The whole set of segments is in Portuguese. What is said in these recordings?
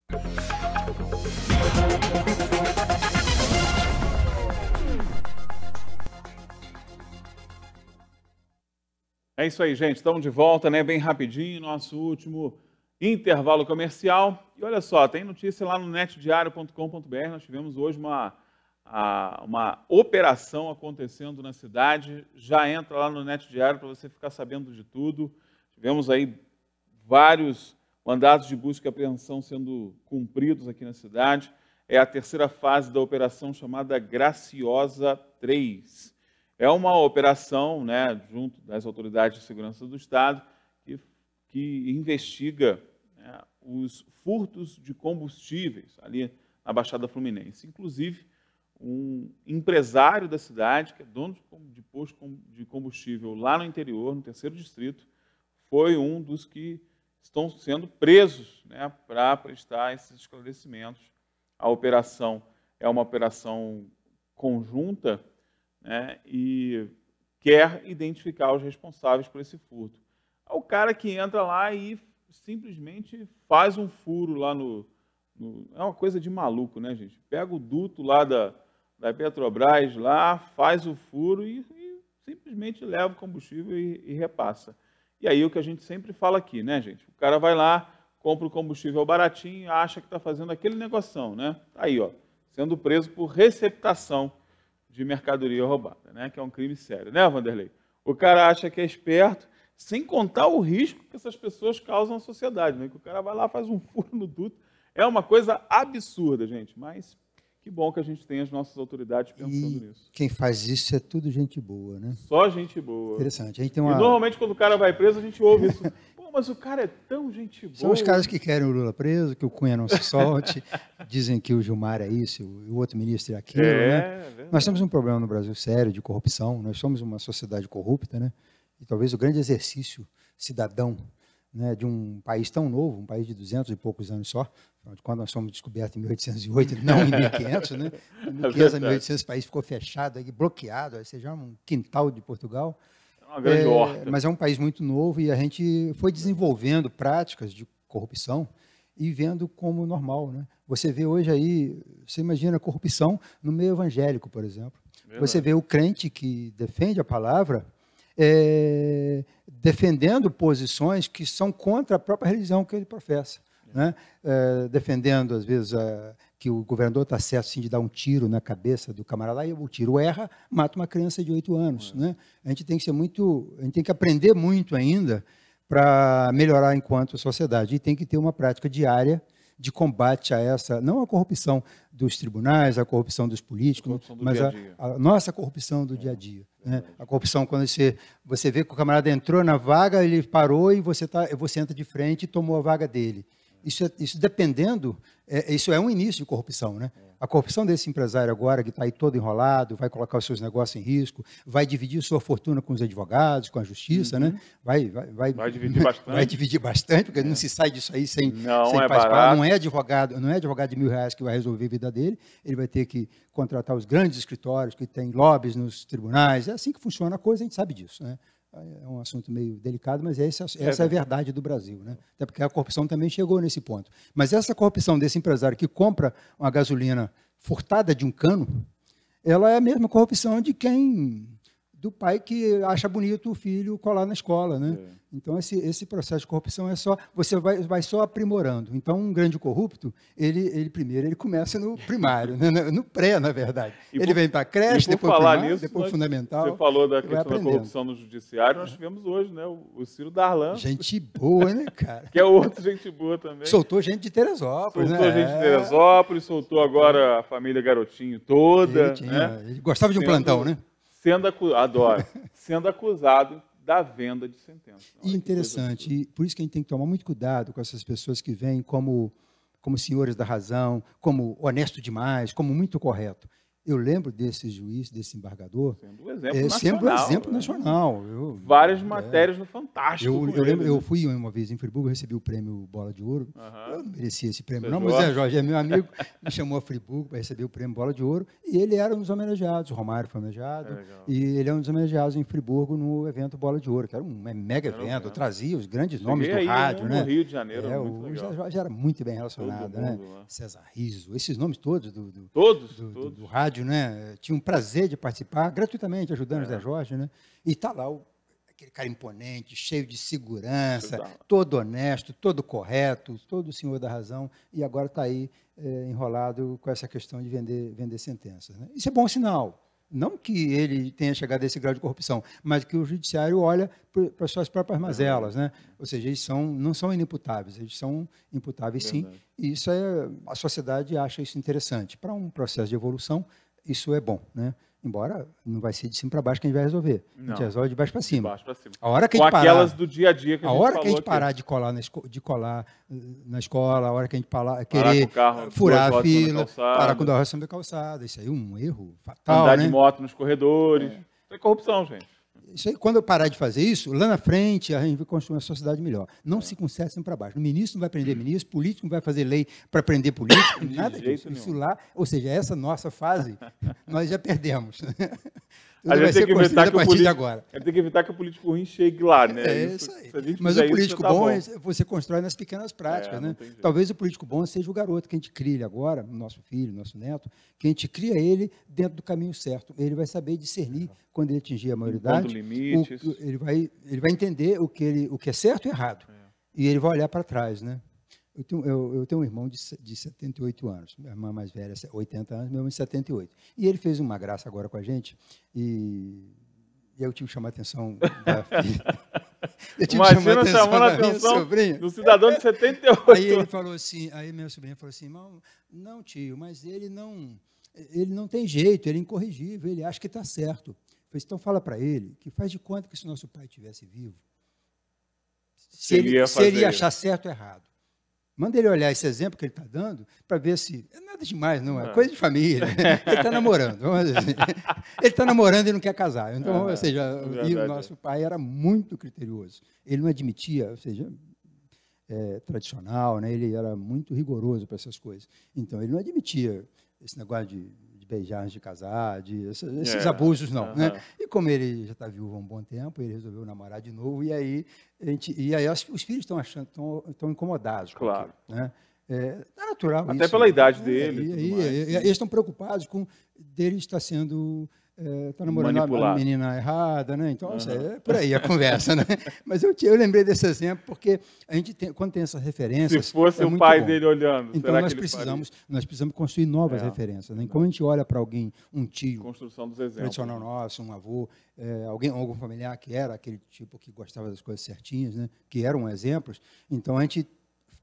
É isso aí, gente. Estamos de volta, né? Bem rapidinho, nosso último intervalo comercial. E olha só, tem notícia lá no netdiario.com.br. Nós tivemos hoje uma operação acontecendo na cidade. Já entra lá no Net Diário para você ficar sabendo de tudo. Tivemos aí vários mandados de busca e apreensão sendo cumpridos aqui na cidade. É a terceira fase da operação chamada Graciosa 3. É uma operação, né, junto das autoridades de segurança do Estado, que investiga, né, os furtos de combustíveis ali na Baixada Fluminense. Inclusive, um empresário da cidade, que é dono de posto de combustível lá no interior, no terceiro distrito, foi um dos que estão sendo presos, né, para prestar esses esclarecimentos. A operação é uma operação conjunta, né, e quer identificar os responsáveis por esse furto. É o cara que entra lá e simplesmente faz um furo lá é uma coisa de maluco, né, gente? Pega o duto lá da Petrobras, lá, faz o furo e simplesmente leva o combustível e repassa. E aí o que a gente sempre fala aqui, né, gente? O cara vai lá, compra o combustível baratinho, acha que está fazendo aquele negoção, né? Aí, ó, sendo preso por receptação de mercadoria roubada, né? Que é um crime sério, né, Vanderlei? O cara acha que é esperto, sem contar o risco que essas pessoas causam à sociedade, né? Que o cara vai lá, faz um furo no duto. É uma coisa absurda, gente, mas que bom que a gente tem as nossas autoridades pensando nisso. Quem faz isso é tudo gente boa, né? Só gente boa. Interessante. A gente tem E normalmente quando o cara vai preso, a gente ouve isso. Pô, mas o cara é tão gente boa. São os caras que querem o Lula preso, que o Cunha não se solte, dizem que o Gilmar é isso, o outro ministro é aquilo, né? Verdade. Nós temos um problema no Brasil sério de corrupção, nós somos uma sociedade corrupta, né? E talvez o grande exercício cidadão, né, de um país tão novo, um país de 200 e poucos anos só, quando nós fomos descobertos em 1808, não em 1500, né? Em 1500 a 1800 o país ficou fechado, bloqueado, ou seja, um quintal de Portugal. É uma grande horta. Mas é um país muito novo e a gente foi desenvolvendo práticas de corrupção e vendo como normal, né? Você vê hoje aí, você imagina a corrupção no meio evangélico, por exemplo. Verdade. Você vê o crente que defende a palavra defendendo posições que são contra a própria religião que ele professa, né? Defendendo, às vezes, que o governador está certo sim, de dar um tiro na cabeça do camarada e o tiro erra, mata uma criança de 8 anos. Né? A gente tem que aprender muito ainda para melhorar enquanto sociedade. E tem que ter uma prática diária de combate a essa, não a corrupção dos tribunais, a corrupção dos políticos, mas a nossa corrupção do dia a dia. Né? A corrupção, quando você vê que o camarada entrou na vaga, ele parou e você entra de frente e tomou a vaga dele. Isso dependendo, isso é um início de corrupção, né? A corrupção desse empresário agora, que está aí todo enrolado, vai colocar os seus negócios em risco, vai dividir sua fortuna com os advogados, com a justiça, né? Vai dividir bastante. Vai dividir bastante, porque não se sai disso aí sem participar. Barato. Não é advogado de R$1.000 que vai resolver a vida dele, ele vai ter que contratar os grandes escritórios que têm lobbies nos tribunais. É assim que funciona a coisa, a gente sabe disso, né? É um assunto meio delicado, mas essa é a verdade do Brasil, né? Até porque a corrupção também chegou nesse ponto. Mas essa corrupção desse empresário que compra uma gasolina furtada de um cano, ela é a mesma corrupção do pai que acha bonito o filho colar na escola, né? Então, esse processo de corrupção você vai só aprimorando. Então, um grande corrupto, ele primeiro começa no primário, né? No pré, na verdade. Ele vem para a creche, depois primário, depois fundamental. Você falou da questão da corrupção no judiciário, nós tivemos hoje, né? O Ciro Darlan. Gente boa, né, cara? Que é outro gente boa também. Soltou gente de Teresópolis, soltou gente de Teresópolis, soltou agora a família Garotinho toda. Ele gostava de um plantão, né? Sendo acusado da venda de sentença. E interessante, e por isso que a gente tem que tomar muito cuidado com essas pessoas que vêm como senhores da razão, como honesto demais, como muito correto. Eu lembro desse juiz, desse embargador, Sendo um exemplo nacional. sempre um exemplo né? nacional. Várias matérias no Fantástico. Eu lembro, eu fui uma vez em Friburgo, recebi o prêmio Bola de Ouro. Eu não merecia esse prêmio, não, mas o Zé Jorge é meu amigo, me chamou a Friburgo para receber o prêmio Bola de Ouro, e ele era um dos homenageados, o Romário foi homenageado, e ele é um dos homenageados em Friburgo no evento Bola de Ouro, que era um mega evento, trazia os grandes nomes do rádio, né? No Rio de Janeiro, o Zé Jorge era muito bem relacionado, né? César Rizzo, esses nomes todos do rádio, né? Tinha um prazer de participar gratuitamente, ajudando o Zé Jorge, né? E está lá aquele cara imponente, cheio de segurança, todo honesto, todo correto, todo senhor da razão, e agora está aí enrolado com essa questão de vender sentenças. Né? Isso é bom sinal. Não que ele tenha chegado a esse grau de corrupção, mas que o judiciário olha para as suas próprias mazelas, né? Ou seja, eles não são inimputáveis, eles são imputáveis sim, e isso a sociedade acha isso interessante. Para um processo de evolução, isso é bom, né? Embora não vai ser de cima para baixo que a gente vai resolver. A gente resolve de baixo para cima. De baixo para cima. A hora que com a gente aquelas parar, do dia a dia que a gente hora falou que a gente aqui. parar de colar na escola, a hora que a gente querer carro, furar a fila, parar com o calçada, doação da calçada, isso aí é um erro fatal, andar né? de moto nos corredores. Isso é corrupção, gente. Isso aí, quando eu parar de fazer isso, lá na frente a gente vai construir uma sociedade melhor. Não se concede sempre para baixo. O ministro não vai prender ministro, político não vai fazer lei para prender político, nada disso. Isso lá, ou seja, essa nossa fase, nós já perdemos. A gente tem que evitar que o político ruim chegue lá, né? Isso aí. Mas o político bom você constrói nas pequenas práticas, né? Talvez o político bom seja o garoto que a gente cria ele agora, nosso filho, nosso neto, que a gente cria ele dentro do caminho certo. Ele vai saber discernir quando ele atingir a maioridade. Limites. Ele vai entender o que é certo e errado. E ele vai olhar para trás, né? Eu tenho um irmão de 78 anos, minha irmã mais velha, 80 anos, meu irmão de 78. E ele fez uma graça agora com a gente, e eu tive que chamar a atenção da filha. Imagina chamando a atenção do cidadão de 78. Aí ele falou assim, aí minha sobrinha falou assim, não tio, mas ele não tem jeito, ele é incorrigível, ele acha que está certo. Eu falei, então fala para ele que faz de conta que se nosso pai estivesse vivo, se ele ia achar certo ou errado. Manda ele olhar esse exemplo que ele está dando para ver se... É nada demais, não. É coisa de família. Ele está namorando. Vamos dizer assim. Ele está namorando e não quer casar. Então, ou seja, e o nosso pai era muito criterioso. Ele não admitia, ou seja, tradicional, né? Ele era muito rigoroso para essas coisas. Então, ele não admitia esse negócio de beijar antes de casar, esses abusos, não. Né? E como ele já está viúvo há um bom tempo, ele resolveu namorar de novo, e aí os filhos estão incomodados. Claro. Né? É natural até isso. Até pela idade dele. Eles estão preocupados com dele estar sendo... Está namorando a menina errada, né? Então, é por aí a conversa, né? Mas eu lembrei desse exemplo porque a gente quando tem essas referências... Se fosse o pai dele olhando, então nós precisamos construir novas referências. Né? Como a gente olha para alguém, um tio, construção dos exemplos, tradicional nosso, um avô, algum familiar que era aquele tipo que gostava das coisas certinhas, né? Que eram exemplos, então a gente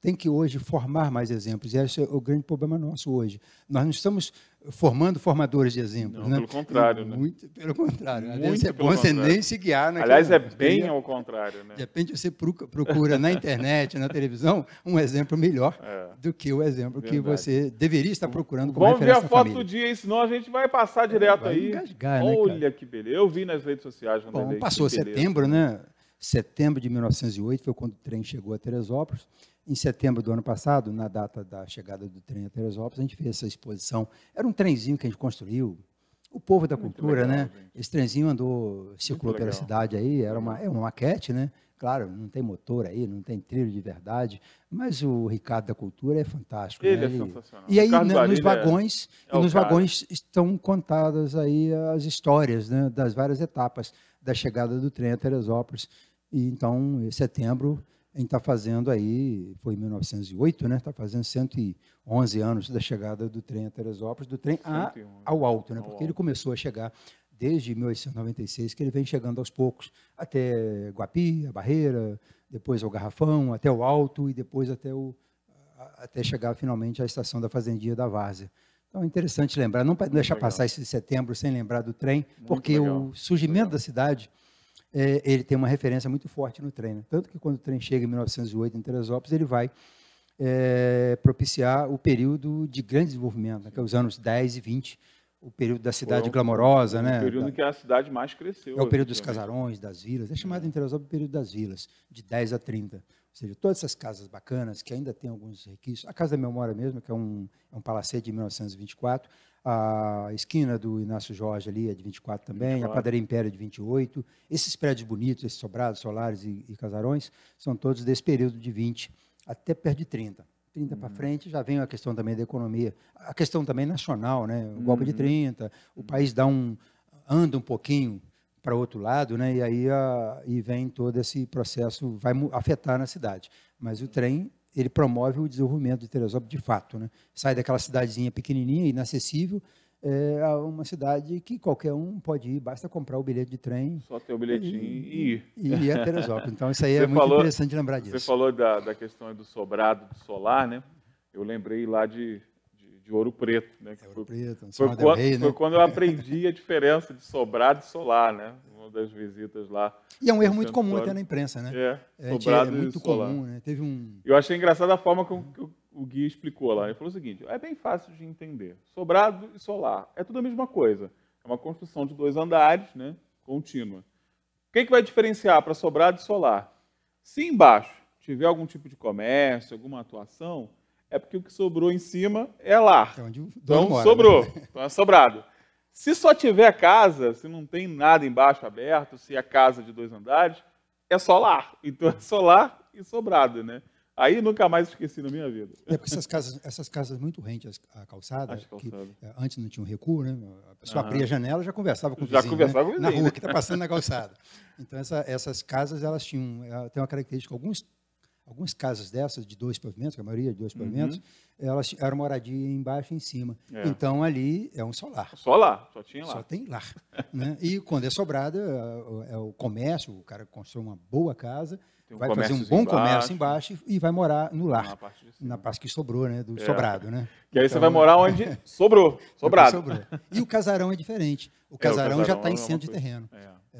tem que hoje formar mais exemplos, e esse é o grande problema nosso hoje. Nós não estamos formando formadores de exemplos. Não, né? Pelo contrário. Muito pelo contrário. Muito Às vezes é bom você nem se guiar naquela... Aliás, é bem ao contrário. Né? De repente você procura na internet, na televisão, um exemplo melhor do que o exemplo que você deveria estar procurando como referência. Vamos ver a foto do dia, senão a gente vai passar direto aí. Engasgar, olha né, que beleza. Eu vi nas redes sociais. Bom, passou setembro, né? Setembro de 1908 foi quando o trem chegou a Teresópolis. Em setembro do ano passado, na data da chegada do trem a Teresópolis, a gente fez essa exposição. Era um trenzinho que a gente construiu. O povo da cultura, legal, né? Gente. Esse trenzinho circulou pela cidade aí, é uma maquete, né? Claro, não tem motor aí, não tem trilho de verdade, mas o Ricardo da Cultura é fantástico. Ele né? é sensacional. E aí, nos vagões estão contadas aí as histórias, né, das várias etapas da chegada do trem a Teresópolis. E então, em setembro, a gente está fazendo aí, foi em 1908, né? Está fazendo 111 anos da chegada do trem a Teresópolis, do trem ao alto, né? Porque ele começou a chegar desde 1896, que ele vem chegando aos poucos, até Guapi, a Barreira, depois ao Garrafão, até o Alto e depois até chegar finalmente à estação da Fazendia da Várzea. Então é interessante lembrar, não deixar passar esse setembro sem lembrar do trem, porque o surgimento da cidade... ele tem uma referência muito forte no trem. Né? Tanto que quando o trem chega em 1908 em Teresópolis, ele vai propiciar o período de grande desenvolvimento, né? Que é os anos 10 e 20, o período da cidade glamourosa, o né? período em que a cidade mais cresceu. É o período dos casarões, das vilas. É chamado em Teresópolis o período das vilas, de 10 a 30. Ou seja, todas essas casas bacanas, que ainda tem alguns requisitos. A Casa da Memória mesmo, que é um palacete de 1924. A esquina do Inácio Jorge ali é de 24 também. 24. A Padaria Império é de 28. Esses prédios bonitos, esses sobrados, solares e casarões, são todos desse período de 20 até perto de 30. 30 para frente já vem a questão também da economia, a questão também nacional, né? O golpe de 30, o país anda um pouquinho para outro lado, né? E aí e vem todo esse processo, vai afetar na cidade. Mas o trem, ele promove o desenvolvimento de Teresópolis de fato, né? Sai daquela cidadezinha pequenininha, inacessível, a uma cidade que qualquer um pode ir, basta comprar o bilhete de trem. Só ter o bilhetinho e ir. E ir a Teresópolis. Então, isso aí é muito interessante lembrar disso. Você falou da questão do sobrado do solar, né? Eu lembrei lá de Ouro Preto, né? Que Ouro Preto, foi quando eu aprendi a diferença de sobrado e solar, né? Uma das visitas lá. E é um erro muito comum até na imprensa, né? Sobrado é muito comum, né? Teve Eu achei engraçada a forma que o guia explicou lá. Ele falou o seguinte: é bem fácil de entender. Sobrado e solar é tudo a mesma coisa. É uma construção de 2 andares, né? Contínua. O que vai diferenciar para sobrado e solar? Se embaixo tiver algum tipo de comércio, alguma atuação, é porque o que sobrou em cima é lar. Então sobrou, então é sobrado. Se só tiver casa, se não tem nada embaixo aberto, se é casa de 2 andares, é só lar. Então é solar e sobrado, né? Aí nunca mais esqueci na minha vida. É porque essas casas muito rentes à calçada, que antes não tinha um recuo, né? A pessoa abria a janela e já conversava com o vizinho, conversava com o vizinho, na rua, que está passando na calçada. Então essas casas, elas têm uma característica, algumas casas dessas, de 2 pavimentos, a maioria de 2 pavimentos, elas eram moradia embaixo e em cima. Então, ali é um solar. Solar, só tinha lá. Só tem lar. Né? E quando é sobrado, é o comércio, o cara constrói uma boa casa, vai fazer um bom comércio embaixo e vai morar no lar, na parte que sobrou, né? Do sobrado. Né? Que aí então, você vai morar onde sobrou, sobrado. E o casarão é diferente. O casarão já está em centro de terreno.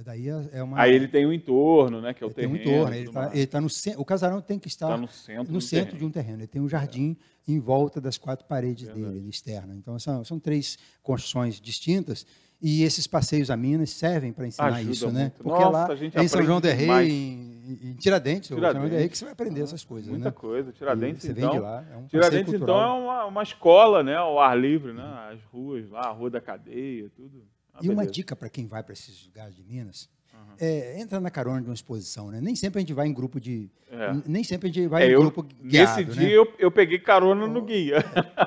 Daí Aí ele tem um entorno, né, que é o terreno. Tem um entorno, ele tá no centro. O casarão tem que estar no centro de um terreno. Ele tem um jardim em volta das 4 paredes dele, externa. Então, são 3 construções distintas. E esses passeios a Minas servem para ensinar isso, né? Muito. Porque Nossa, lá em São João del Rei, em Tiradentes, São João del Rei, que você vai aprender essas coisas. Muita coisa. Tiradentes, você então, vem de lá, é um Tiradentes, então, é uma escola, né? Ao ar livre, né? As ruas lá, a Rua da Cadeia, tudo. E uma dica para quem vai para esses lugares de Minas, entra na carona de uma exposição, né? Nem sempre a gente vai em grupo nem sempre a gente vai em grupo guiado. Nesse dia eu peguei carona no guia.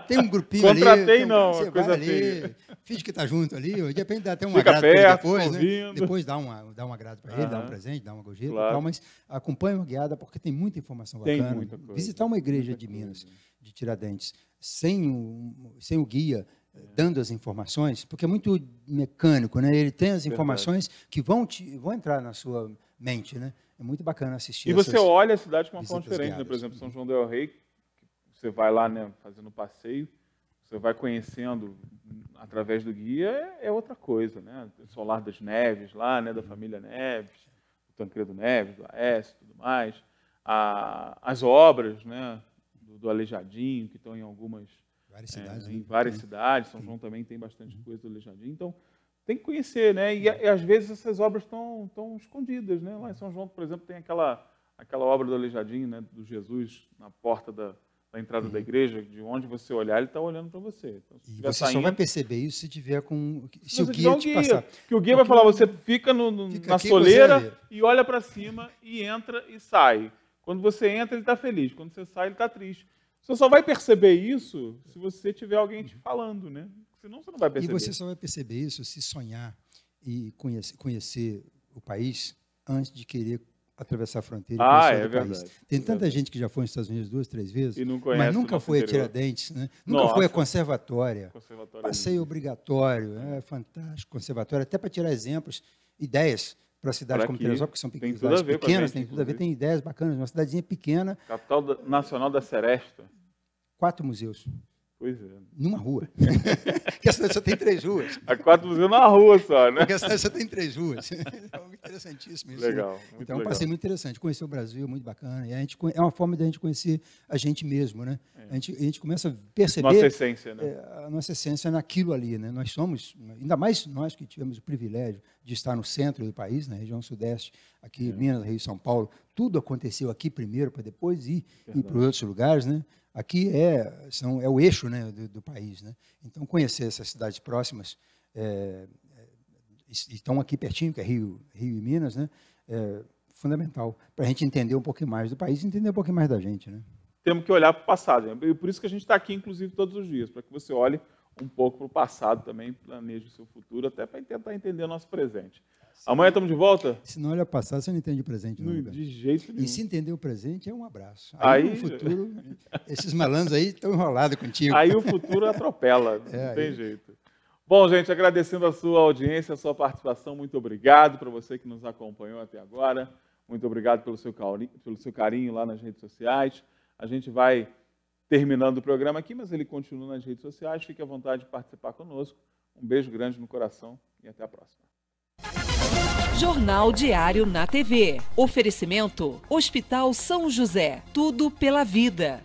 Tem um grupinho Contratei, ali. Contratei, não. Coisa ali, finge que está junto ali. De repente dá até um agrado para ele depois, né? Depois dá um agrado para ele, dá um presente, dá uma gorjeta e tal, mas acompanha uma guiada porque tem muita informação bacana. Tem muita coisa. Visitar uma igreja de Minas, de Tiradentes, sem o guia, dando as informações, porque é muito mecânico, né? Ele tem as informações que vão entrar na sua mente, né? É muito bacana assistir. E você olha a cidade com uma forma diferente, né? Por exemplo, São João del Rei, você vai lá, né, fazendo passeio, você vai conhecendo através do guia, é outra coisa, né? O Solar das Neves lá, né, da família Neves, o Tancredo Neves, do Aécio, tudo mais. As obras, né, do Aleijadinho, que estão em várias cidades. São João também tem bastante coisa do Aleijadinho. Então, tem que conhecer, né? E às vezes essas obras estão escondidas, né? Lá em São João, por exemplo, tem aquela obra do Aleijadinho, né? Do Jesus na porta da entrada da igreja, de onde você olhar, ele está olhando para você. Então, e você só vai perceber isso se tiver se o guia te passar. Que o guia vai falar, você fica na soleira e olha para cima e entra e sai. Quando você entra, ele está feliz. Quando você sai, ele está triste. Você só vai perceber isso se você tiver alguém te falando, né? Senão você não vai perceber. E você só vai perceber isso se sonhar e conhecer o país antes de querer atravessar a fronteira e conhecer o país. Tem tanta gente que já foi nos Estados Unidos 2, 3 vezes, mas nunca foi a Tiradentes, né? Nunca foi a Conservatória. Passeio obrigatório, é fantástico, conservatório, até para tirar exemplos, ideias para a cidade como Teresópolis, que são pequenas, tem tudo a ver, tem ideias bacanas. Uma cidadezinha pequena. Capital nacional da Seresta. 4 museus. Pois é. Numa rua. Porque a cidade só tem 3 ruas. A 4 museus numa rua só, né? Porque a cidade só tem 3 ruas. Então, interessantíssimo isso. Legal, né? muito então, é um legal. passeio muito interessante. Conhecer o Brasil é muito bacana. E é uma forma de a gente conhecer a gente mesmo, né? A gente começa a perceber... Nossa essência, né? A nossa essência naquilo ali, né? Nós somos, ainda mais nós que tivemos o privilégio de estar no centro do país, na região sudeste, aqui Minas, Rio e São Paulo, tudo aconteceu aqui primeiro, para depois ir para os outros lugares, né? Aqui é o eixo, né, do país, né? Então, conhecer essas cidades próximas, estão aqui pertinho, que é Rio e Minas, né? É fundamental para a gente entender um pouquinho mais do país e entender um pouquinho mais da gente, né? Temos que olhar para o passado. E por isso que a gente está aqui, inclusive, todos os dias, para que você olhe um pouco para o passado também, planeje o seu futuro, até para tentar entender o nosso presente. Amanhã estamos de volta? Se não olha o passado, você não entende o presente. Não, de jeito nenhum. E se entender o presente, é um abraço. Aí no futuro, esses malandros aí estão enrolados contigo. Aí o futuro atropela, não tem jeito. Bom, gente, agradecendo a sua audiência, a sua participação, muito obrigado para você que nos acompanhou até agora. Muito obrigado pelo seu carinho lá nas redes sociais. A gente vai terminando o programa aqui, mas ele continua nas redes sociais. Fique à vontade de participar conosco. Um beijo grande no coração e até a próxima. Jornal Diário na TV. Oferecimento: Hospital São José. Tudo pela vida.